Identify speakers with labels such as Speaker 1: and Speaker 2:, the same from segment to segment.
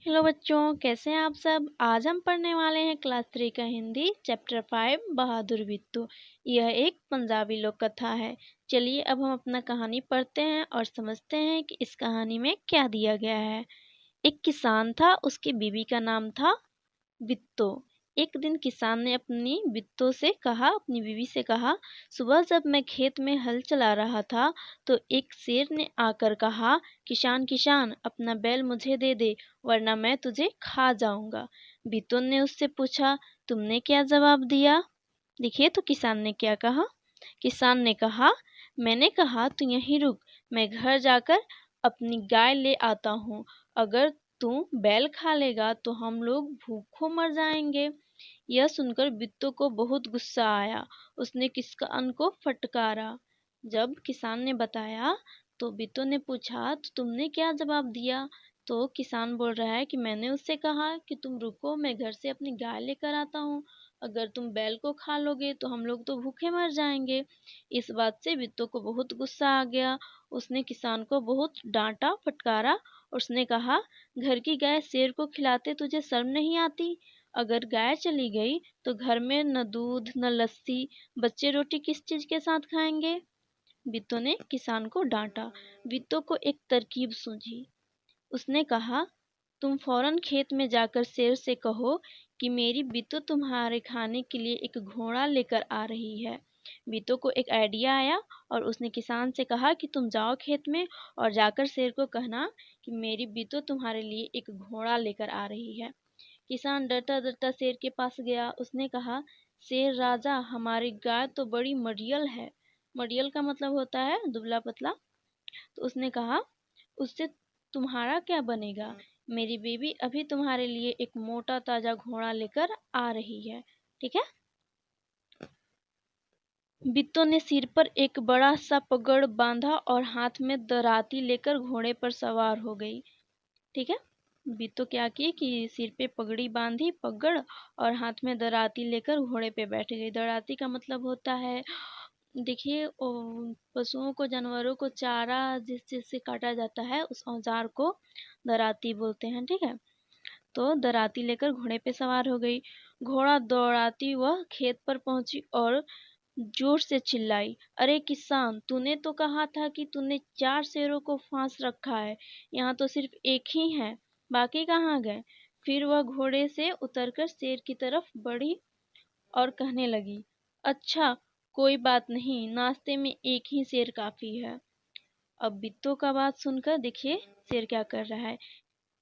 Speaker 1: Hello बच्चों, कैसे हैं आप सब। आज हम पढ़ने वाले हैं क्लास 3 का हिंदी चैप्टर 5 बहादुर बिट्टू। यह एक पंजाबी लोक कथा है। चलिए अब हम अपना कहानी पढ़ते हैं और समझते हैं कि इस कहानी में क्या दिया गया है। एक किसान था, उसकी बीवी का नाम था बिट्टो। एक दिन किसान ने अपनी बीवी से कहा, सुबह जब मैं खेत में हल चला रहा था तो एक शेर ने आकर कहा, किसान किसान अपना बैल मुझे दे दे वरना मैं तुझे खा जाऊंगा। बिट्टो ने उससे पूछा, तुमने क्या जवाब दिया। देखिए तो किसान ने क्या कहा। किसान ने कहा, मैंने कहा तू यहीं रुक, मैं घर जाकर अपनी गाय ले आता हूँ। अगर तू बैल खा लेगा तो हम लोग भूखों मर जाएंगे। यह सुनकर बिट्टू को बहुत गुस्सा आया। उसने किसान को फटकारा। जब किसान ने बताया तो बिट्टू ने पूछा, तो तुमने क्या जवाब दिया। तो किसान बोल रहा है कि मैंने उससे कहा कि तुम रुको, मैं घर से अपनी गाय लेकर आता हूँ। अगर तुम बैल को खा लोगे तो हम लोग तो भूखे मर जाएंगे। इस बात से बिट्टू को बहुत गुस्सा आ गया। उसने किसान को बहुत डांटा फटकारा और उसने कहा, घर की गाय शेर को खिलाते तुझे शर्म नहीं आती। अगर गाय चली गई तो घर में न दूध न लस्सी, बच्चे रोटी किस चीज के साथ खाएंगे। बिट्टू ने किसान को डांटा। बिट्टू को एक तरकीब सूझी। उसने कहा, तुम फौरन खेत में जाकर शेर से कहो कि मेरी बिट्टू तुम्हारे खाने के लिए एक घोड़ा लेकर आ रही है। बिट्टू को एक आइडिया आया और उसने किसान से कहा कि तुम जाओ खेत में और जाकर शेर को कहना कि मेरी बिट्टू तुम्हारे लिए एक घोड़ा लेकर आ रही है। किसान डरता डरता शेर के पास गया। उसने कहा, शेर राजा, हमारी गाय तो बड़ी मडियल है। मडियल का मतलब होता है दुबला पतला। तो उसने कहा, उससे तुम्हारा क्या बनेगा। मेरी बीवी अभी तुम्हारे लिए एक मोटा ताजा घोड़ा लेकर आ रही है, ठीक है। बिट्टू ने सिर पर एक बड़ा सा पगड़ बांधा और हाथ में दराती लेकर घोड़े पर सवार हो गई, ठीक है। बिट्टू क्या की कि सिर पे पगड़ी बांधी, पगड़, और हाथ में दराती लेकर घोड़े पे बैठ गई। दराती का मतलब होता है, देखिए पशुओं को, जानवरों को चारा जिस चीज से काटा जाता है उस औजार को दराती बोलते हैं, ठीक है। तो दराती लेकर घोड़े पे सवार हो गई। घोड़ा दौड़ाती वह खेत पर पहुंची और जोर से चिल्लाई, अरे किसान, तूने तो कहा था कि तूने 4 शेरों को फांस रखा है, यहाँ तो सिर्फ एक ही है, बाकी कहाँ गए। फिर वह घोड़े से उतरकर शेर की तरफ बढ़ी और कहने लगी, अच्छा कोई बात नहीं, नाश्ते में एक ही शेर काफी है। अब बिट्टू का बात सुनकर देखिए शेर क्या कर रहा है।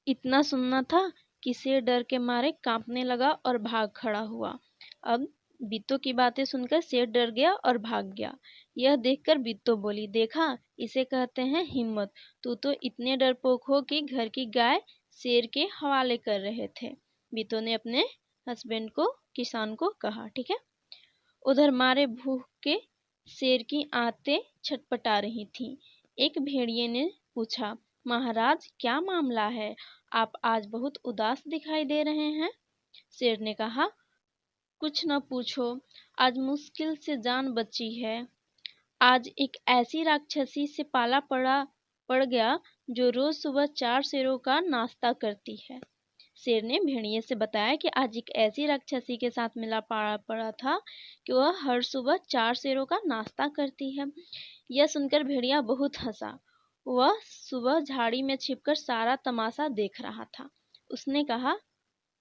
Speaker 1: इतना सुनना था कि शेर डर के मारे कांपने लगा और भाग खड़ा हुआ। अब बिट्टू की बातें सुनकर शेर डर गया और भाग गया। यह देखकर बिट्टू बोली, देखा, इसे कहते हैं हिम्मत। तू तो इतने डरपोक हो कि घर की गाय शेर के हवाले कर रहे थे। बिट्टू ने अपने हस्बैंड को, किसान को कहा, ठीक है। उधर मारे भूख के शेर की आंतें छटपटा रही थीं। एक भेड़िए ने पूछा, महाराज क्या मामला है, आप आज बहुत उदास दिखाई दे रहे हैं। शेर ने कहा, कुछ न पूछो, आज मुश्किल से जान बची है। आज एक ऐसी राक्षसी से पाला पड़ गया जो रोज सुबह 4 शेरों का नाश्ता करती है। शेर ने भेड़िए से बताया कि आज एक ऐसी राक्षसी के साथ मिला पाला पड़ा था कि वह हर सुबह 4 शेरों का नाश्ता करती है। यह सुनकर भेड़िया बहुत हंसा। वह सुबह झाड़ी में छिपकर सारा तमाशा देख रहा था। उसने कहा,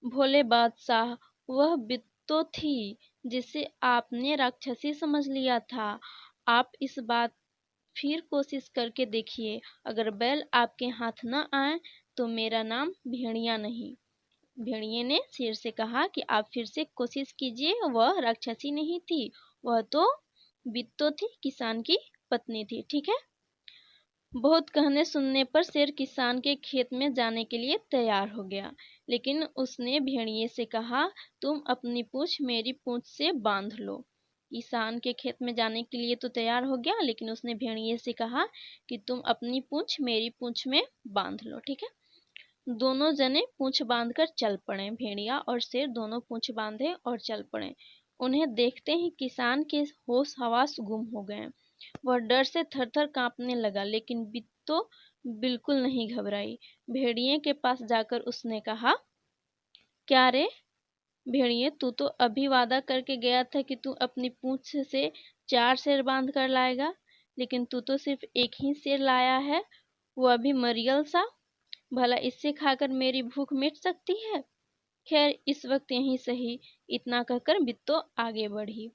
Speaker 1: भोले बादशाह, वह बिट्टू थी जिसे आपने राक्षसी समझ लिया था। आप इस बात फिर कोशिश करके देखिए, अगर बैल आपके हाथ न आए तो मेरा नाम भेड़िया नहीं। भेड़िए ने शेर से कहा कि आप फिर से कोशिश कीजिए, वह राक्षसी नहीं थी, वह तो बिट्टू थी, किसान की पत्नी थी, ठीक है। बहुत कहने सुनने पर शेर किसान के खेत में जाने के लिए तैयार हो गया, लेकिन उसने भेड़िए से कहा, तुम अपनी पूंछ मेरी पूंछ से बांध लो। किसान के खेत में जाने के लिए तो तैयार हो गया, लेकिन उसने भेड़िए से कहा कि तुम अपनी पूंछ मेरी पूंछ में बांध लो, ठीक है। दोनों जने पूंछ बांधकर चल पड़े। भेड़िया और शेर दोनों पूंछ बांधे और चल पड़े। उन्हें देखते ही किसान के होश हवास गुम हो गए। वह डर से थर थर कांपने लगा, लेकिन बिट्टू बिल्कुल नहीं घबराई। भेड़िए के पास जाकर उसने कहा, क्या रे भेड़िए, तू तो अभी वादा करके गया था कि तू अपनी पूंछ से 4 शेर बांध कर लाएगा, लेकिन तू तो सिर्फ एक ही शेर लाया है, वो अभी मरियल सा। भला इससे खाकर मेरी भूख मिट सकती है? खैर इस वक्त यहीं सही। इतना कहकर बिट्टो आगे बढ़ी।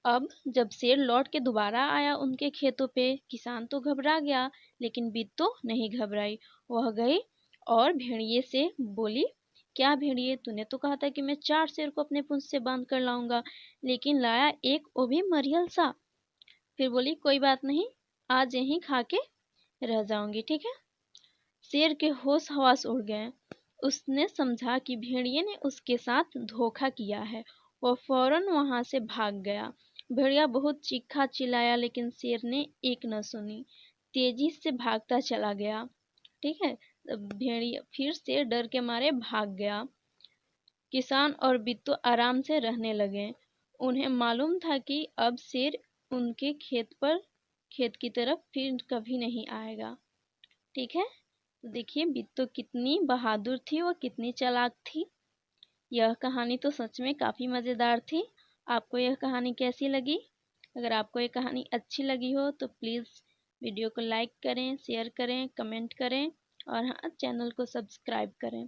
Speaker 1: अब जब शेर लौट के दोबारा आया उनके खेतों पे, किसान तो घबरा गया, लेकिन बिट्टो नहीं घबराई। वह गई और भेड़िए से बोली, क्या भेड़िए, तूने तो कहा था कि मैं 4 शेर को अपने पूंछ से बांध कर लाऊंगा, लेकिन लाया एक, वो भी मरियल सा। फिर बोली, कोई बात नहीं, आज यहीं खा के रह जाऊंगी, ठीक है। शेर के होश हवास उड़ गए। उसने समझा कि भेड़िए ने उसके साथ धोखा किया है। वह फौरन वहां से भाग गया। भेड़िया बहुत चीखा चिल्लाया, लेकिन शेर ने एक न सुनी, तेजी से भागता चला गया। ठीक है। भेड़िया फिर शेर डर के मारे भाग गया। किसान और बिट्टू आराम से रहने लगे। उन्हें मालूम था कि अब शेर उनके खेत की तरफ फिर कभी नहीं आएगा। ठीक है। तो देखिए बिट्टू कितनी बहादुर थी और कितनी चालाक थी। यह कहानी तो सच में काफ़ी मज़ेदार थी। आपको यह कहानी कैसी लगी? अगर आपको ये कहानी अच्छी लगी हो तो प्लीज़ वीडियो को लाइक करें, शेयर करें, कमेंट करें और हाँ, चैनल को सब्सक्राइब करें।